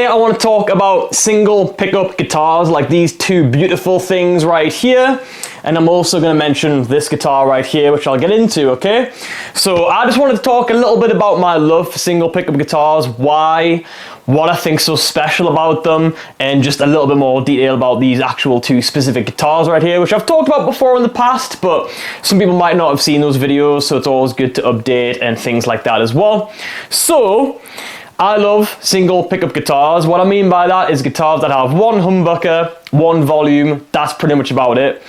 today I want to talk about single pickup guitars, like these two beautiful things right here. And I'm also going to mention this guitar right here, which I'll get into, okay? So I just wanted to talk a little bit about my love for single pickup guitars, why, what I think so special about them, and just a little bit more detail about these actual two specific guitars right here, which I've talked about before in the past, but some people might not have seen those videos, so it's always good to update and things like that as well. So I love single pickup guitars. What I mean by that is guitars that have one humbucker, one volume. That's pretty much about it.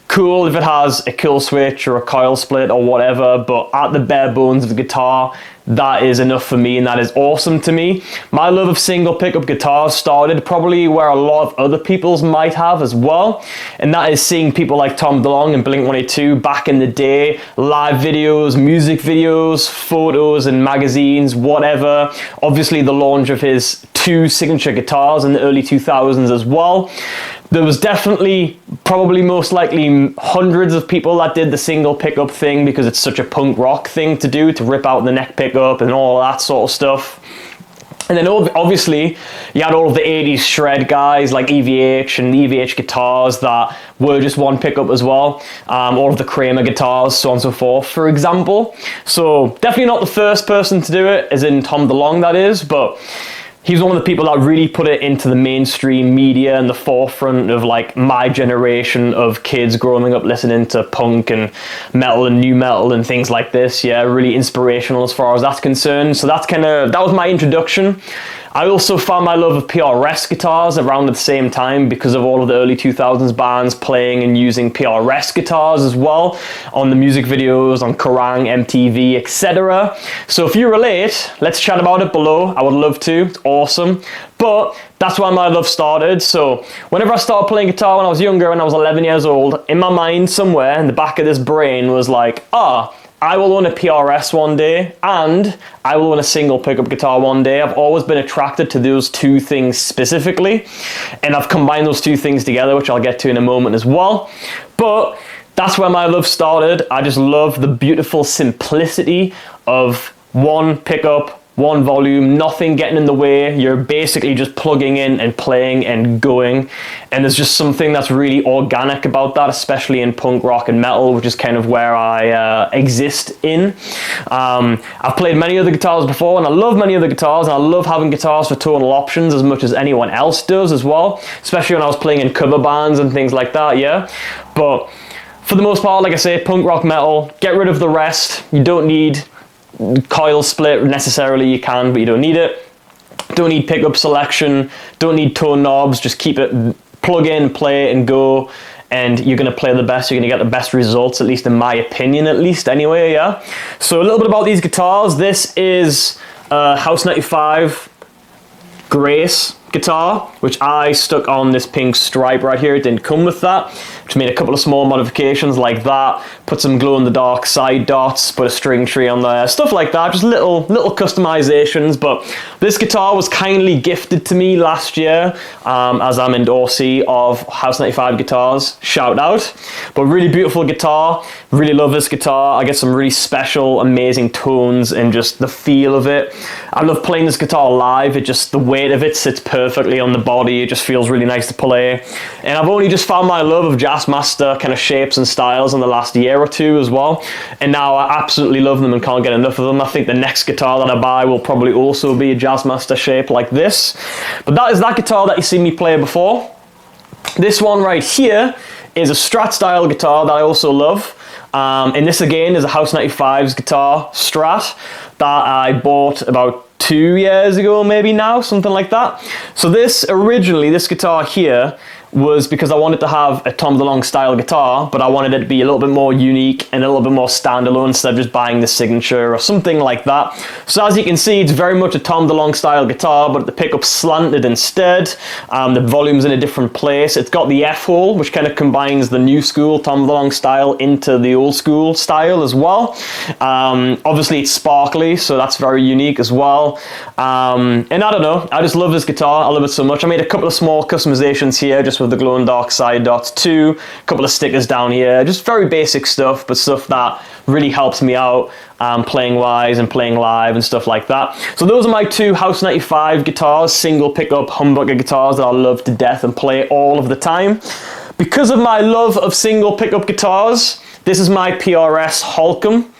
Cool if it has a kill switch or a coil split or whatever, but at the bare bones of the guitar, that is enough for me and that is awesome to me. My love of single pickup guitars started probably where a lot of other people's might have as well, and that is seeing people like Tom DeLonge and Blink-182 back in the day, live videos, music videos, photos and magazines, whatever. Obviously the launch of his two signature guitars in the early 2000s as well. There was definitely, probably most likely hundreds of people that did the single pickup thing because it's such a punk rock thing to do, to rip out the neck pickup and all that sort of stuff. And then obviously you had all of the 80s shred guys like EVH and EVH guitars that were just one pickup as well. All of the Kramer guitars, so on and so forth, for example. So definitely not the first person to do it, as in Tom DeLonge that is, but he's one of the people that really put it into the mainstream media and the forefront of like my generation of kids growing up listening to punk and metal and new metal and things like this. Yeah, really inspirational as far as that's concerned. So that was my introduction. I also found my love of PRS guitars around at the same time because of all of the early 2000s bands playing and using PRS guitars as well on the music videos, on Kerrang, MTV, etc. So if you relate, let's chat about it below. I would love to. It's awesome. But that's why my love started. So whenever I started playing guitar when I was younger, when I was 11 years old, in my mind somewhere in the back of this brain was like, I will own a PRS one day and I will own a single pickup guitar one day. I've always been attracted to those two things specifically, and I've combined those two things together, which I'll get to in a moment as well. But that's where my love started. I just love the beautiful simplicity of one pickup, one volume, nothing getting in the way. You're basically just plugging in and playing and going. And there's just something that's really organic about that, especially in punk rock and metal, which is kind of where I exist in. I've played many other guitars before, and I love many other guitars, and I love having guitars for tonal options as much as anyone else does as well, especially when I was playing in cover bands and things like that, yeah. But for the most part, like I say, punk rock metal, get rid of the rest. You don't need coil split necessarily, you can, but you don't need it. Don't need pickup selection, don't need tone knobs, just keep it, plug in, play and go, and you're going to play the best, you're going to get the best results, at least in my opinion, at least anyway, yeah. So a little bit about these guitars. This is House 95 Grace guitar, which I stuck on this pink stripe right here. It didn't come with that. Just made a couple of small modifications like that, put some glow-in-the-dark side dots, put a string tree on there, stuff like that, just little customizations. But this guitar was kindly gifted to me last year, as I'm endorsee of House 95 guitars, shout out. But really beautiful guitar, really love this guitar. I get some really special, amazing tones and just the feel of it. I love playing this guitar live. It just, the weight of it sits perfectly on the body. It just feels really nice to play. And I've only just found my love of Jazzmaster kind of shapes and styles in the last year or two as well, and now I absolutely love them and can't get enough of them. I think the next guitar that I buy will probably also be a Jazzmaster shape like this. But that is that guitar that you see me play before. This one right here is a Strat style guitar that I also love, and this again is a House 95's guitar Strat that I bought about 2 years ago, maybe now, something like that. So this guitar here was because I wanted to have a Tom DeLonge style guitar, but I wanted it to be a little bit more unique and a little bit more standalone instead of just buying the signature or something like that. So as you can see, it's very much a Tom DeLonge style guitar, but the pickup's slanted instead. The volume's in a different place. It's got the F-hole, which kind of combines the new school Tom DeLonge style into the old school style as well. Obviously it's sparkly, so that's very unique as well. And I don't know, I just love this guitar. I love it so much. I made a couple of small customizations here just with the glow in dark side dots too, a couple of stickers down here, just very basic stuff, but stuff that really helps me out playing wise and playing live and stuff like that. So those are my two House 95 guitars, single pickup humbucker guitars that I love to death and play all of the time. Because of my love of single pickup guitars, this is my PRS Holcomb.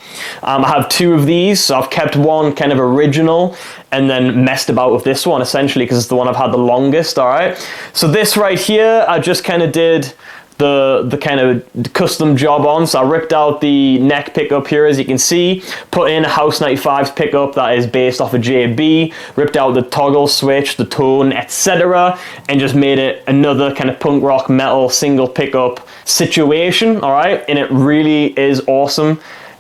I have two of these, so I've kept one kind of original and then messed about with this one essentially because it's the one I've had the longest, all right? So this right here, I just kind of did the kind of custom job on. So I ripped out the neck pickup here, as you can see, put in a House 95's pickup that is based off a JB, ripped out the toggle switch, the tone, etc., and just made it another kind of punk rock metal single pickup situation, all right? And it really is awesome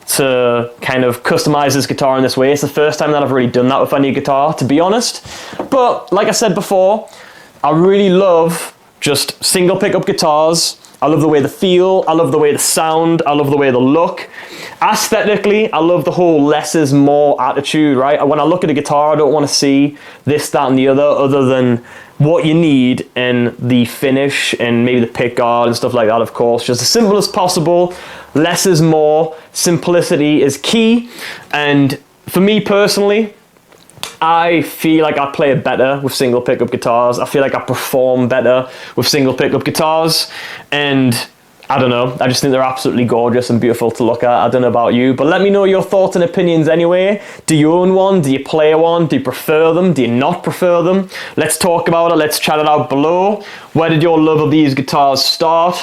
to kind of customize this guitar in this way. It's the first time that I've really done that with any guitar, to be honest. But like I said before, I really love just single pickup guitars. I love the way they feel, I love the way they sound, I love the way they look. Aesthetically, I love the whole less is more attitude, right? When I look at a guitar, I don't want to see this, that, and the other than what you need in the finish and maybe the pick guard and stuff like that, of course. Just as simple as possible, less is more, simplicity is key. And for me personally, I feel like I play better with single pickup guitars. I feel like I perform better with single pickup guitars. And I don't know, I just think they're absolutely gorgeous and beautiful to look at. I don't know about you, but let me know your thoughts and opinions anyway. Do you own one? Do you play one? Do you prefer them? Do you not prefer them? Let's talk about it. Let's chat it out below. Where did your love of these guitars start?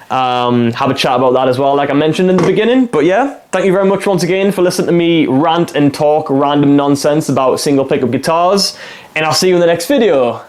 Have a chat about that as well, like I mentioned in the beginning. But yeah, thank you very much once again for listening to me rant and talk random nonsense about single pickup guitars, and I'll see you in the next video.